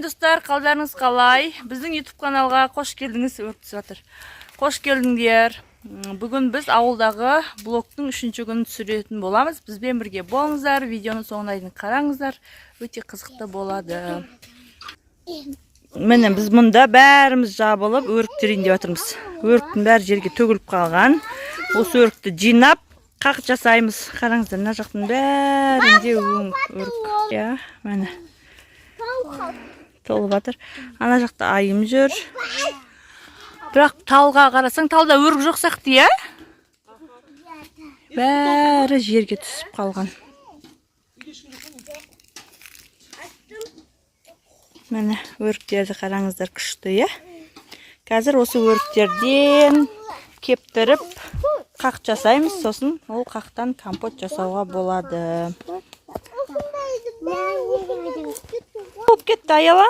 достар, қалдарыңыз қалай? Біздің YouTube каналға қош келдіңіз, өртісіп жатыр. Қош келдіңдер. Бүгін біз ауылдағы блоктың 3-ші күнін түсіретін боламыз. Бізбен бірге болыңыздар, видеоны соңына дейін қараңыздар. Өте қызықты болады. Міне біз мұнда бәріміз жабылып, өріктерін деп жатырмыз. Өріктің бәрі жерге төгіліп қалған. Осы өрікті жинап, қақ жасаймыз. Қараңыздар, мына жақтың бәрінде өрік. Ja, міне. Толып жатыр. Ана жақта айым жүр. Бірақ талға қарасаң, талда өрік жоқ сияқты, я? Бәрі жерге түсіп қалған. Міне, өріктерді қараңыздар, күшті, я? Қазір осы өріктерден кептіріп, қақ жасаймыз, сосын ол қақтан компот жасауға болады. Болып кетті, аяла?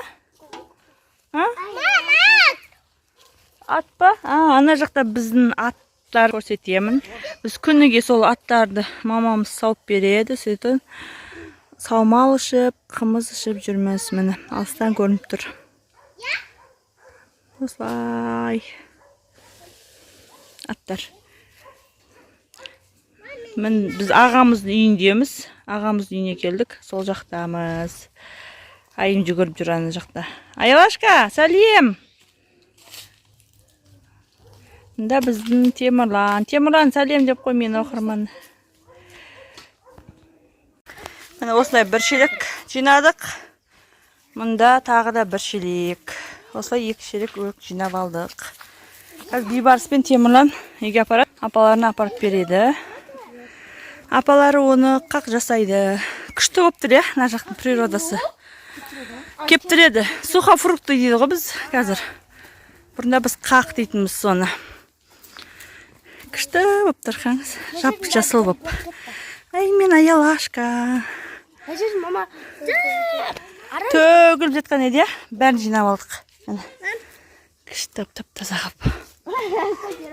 Ат па? Ана жақта біздің аттар көрсетемін. Біз күніге сол аттарды мамамыз сауып береді. Сөйтіп саумал ішіп, қымыз ішіп жүрміз. Міне, алыстан көрініп тұр. Осылай. Аттар. Біз ағамыздың үйіндеміз. Ағамыздың үйіне келдік. Сол жақтамыз. Айым жүгіріп жүр ана жақта. Аялашка, сәлем! Мұнда біздің Темірлан. Темірлан, сәлем деп қой мені оқырман. Міне осылай бір шелек жинадық. Мұнда тағы да бір шелек. Осылай 2 шелек өрік жинап алдық. Қазір Бейбарыс пен Темірлан үйге апарады. Апаларына апарып береді. Апалары оны қақ жасайды. Күшті болып тұр, мына жақтың природасы. Кептіреді. Сухофрукты дейді ғой біз қазір. Бұрында біз қақ дейтінбіз соны. Күшті болып тұр, қаңыз. Жап жасыл болып. Ай, мен аялашка. Төгіліп жатқан еді, бәрін жинап алдық. Күшті болып таза қап.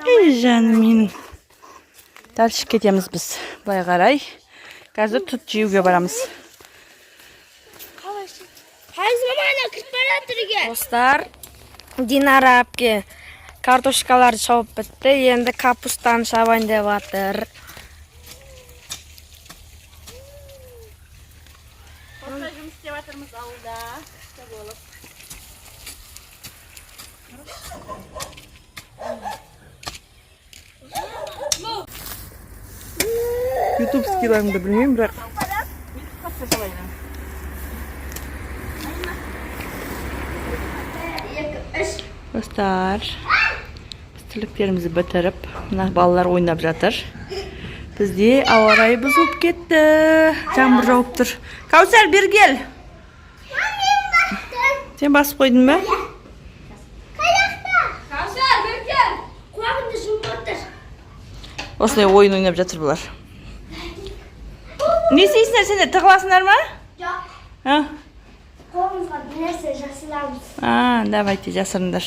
Ей, жаным менің. Дәл кетеміз біз. Былай қарай. Қазір тұт жеуге барамыз. Достар, Динара әпке картошкаларды шауып бітті. Енді капустаны шабайын деп жатыр. Осылай жұмыс істеп жатырмыз ауылда. YouTube скилларымды білмеймін, бірақ достар, тірліктерімізді бітіріп, мына балалар ойнап жатыр. Бізде ауа райы бұзылып кетті. Жаңбыр жауып тұр. Каусар, бер кел. Сен басып қойдың ба? Каусар, бер кел. Құлағымды жұмып отыр. Осылай ойын ойнап жатыр бұлар. Не істейсіңдер, сендер тығыласыңдар ма? Жоқ. Қолымызға бір нәрсе жасырамыз. Давайте, жасырыңдар.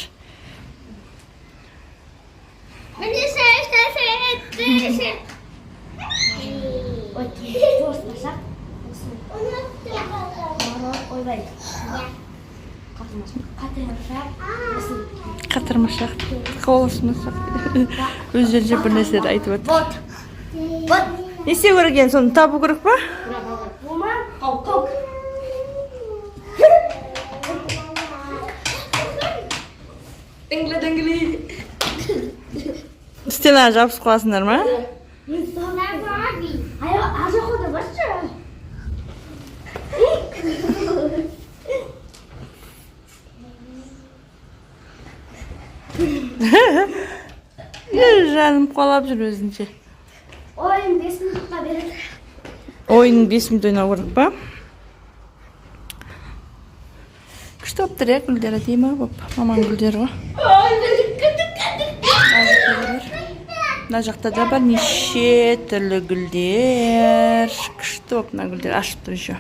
Міне сәйістәсен. Ой, жоспасақ. Ойбай. Қатырмашақ, қолысмашақ. Өздерінше бір нәрселер айтып отыр. Не істеу керек екен, соны табу керек па? Қауқ. Діңгілі. Стенаға жабысып қаласыңдар ма? Ажақода басшы. Жаным қолап жүр өзінше. Ойын 5 минутқа береді. Ойын 5 минут ойнау керек па? Күшті болып тұр, гүлдері деймі болып? Маман гүлдері ғой. Мына жақта да бар неше түрлі гүлдер. Күшті болып мына гүлдер ашып тұр еще.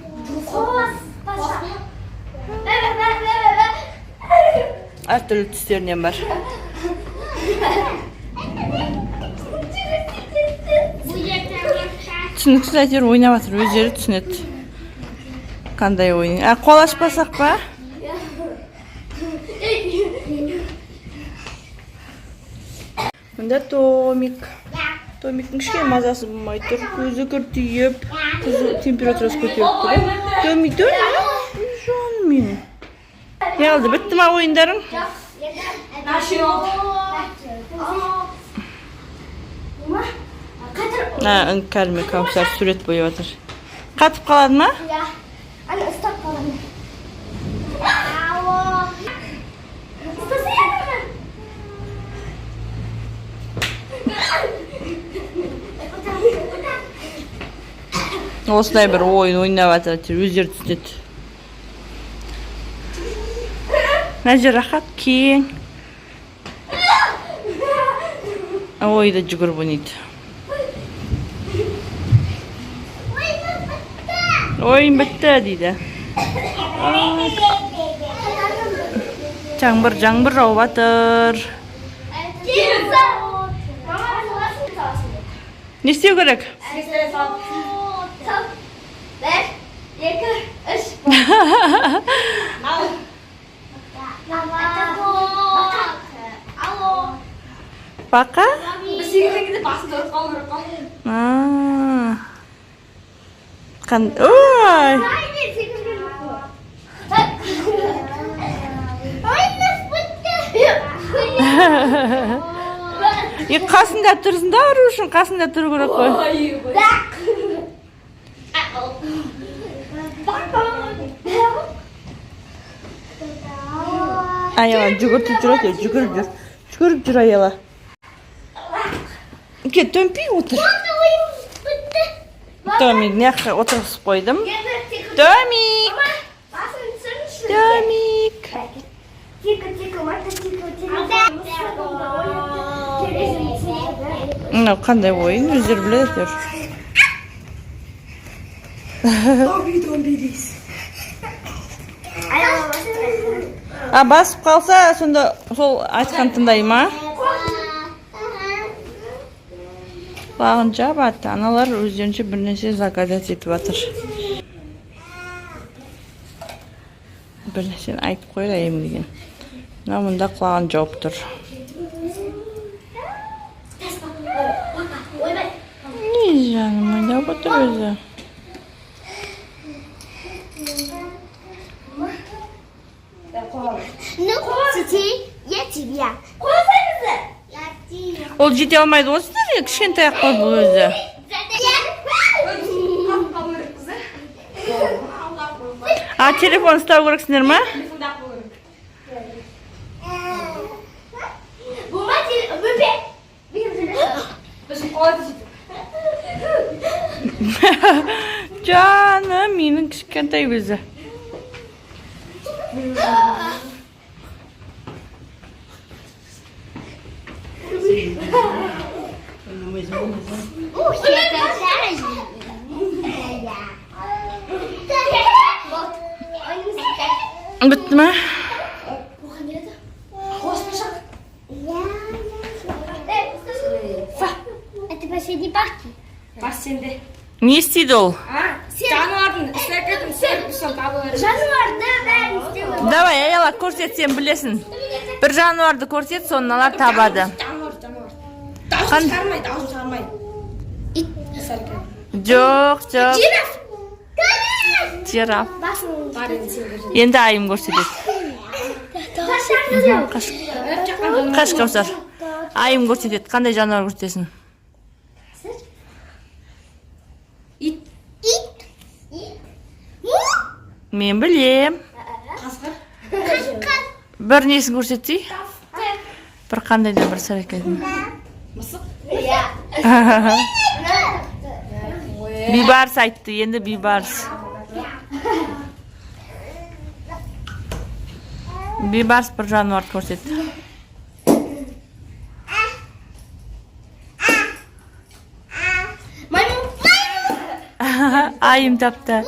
Әр түрлі түстерінен бар. Түсініксіз әйтеуір ойнап жатыр, өздері түсінеді. Қандай ойын? Қол ашпасақ па? Мында Томик. Томиктің кішкене мазасы болмай тұр. Көзі кіртиіп, температурасы көтеріп тұр. Томик, жаным менің. Не алды, бітті ма ойындарың? Іңкәрме Кәусар сурет бойып отыр. Қатып қалады ма? Ана ұстап қалады. Осылай бір ойын ойнап жатыр, өздері түсінеді. Мына жер рахат кең. Ойда жүгіріп ойнайды. Ойын бітті дейді. Жаңбыр жауып жатыр. Не істеу керек? Бақа? Ой! Қасында тұрсын да ұру үшін қасында тұру керек қой. Аяла жүгіртіп жүреді, жүгіріп жүр аяла. Кет, төмпей отыр. Томик, неққа отырғысып қойдым. Томик! Томик! Мынау қандай ойын, өздері біледі әйтеуір. Томби дейсіз. Басып қалса, сонда сол айтқан тыңдай ма? Құлағын жабады, аналар өздерінше бір нәрсе загадать етіп жатыр. Бір нәрсені айтып қойырайым деген. Мына мұнда құлағын жауып тұр. Не жаным, ойнап отыр өзі. Ол жете алмайды осы дәрге, кішкентай ақ қой бұл өзі. Телефон ұстау керексіңдер ма? Жаным, менің кішкентай өзі. Бітті ма? Это последний партий. Бассейнде. Не істейді ол? Жануардың істеркетін серпісін табылыр. Жануарды бәрін істеуі. Давай, аяла көрсет, сен білесің. Бір жануарды көрсет, соны алар табады. Жануар. Даусын шығармай. Ит. Жоқ. Жираф. Жираф. Басын. Енді айым көрсетеді. Қаш Кәусар. Айым көрсетеді. Қандай жануар көрсетесің? Ит. Мен білем. Қасқыр. Бір несін көрсетсей? Бір қандай да бір сәрекетін. Мысық. Бейбарыс айтты, енді бейбарыс. Бейбарыс бір жануар көрсетті. Айым тапты.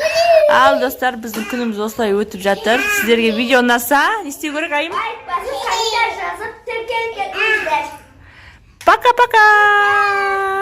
Ал достар, біздің күніміз осылай өтіп жатыр. Сіздерге видео ұнаса, не істеу керек айым? Комментарий жазып, тіркелген. Пока-пока!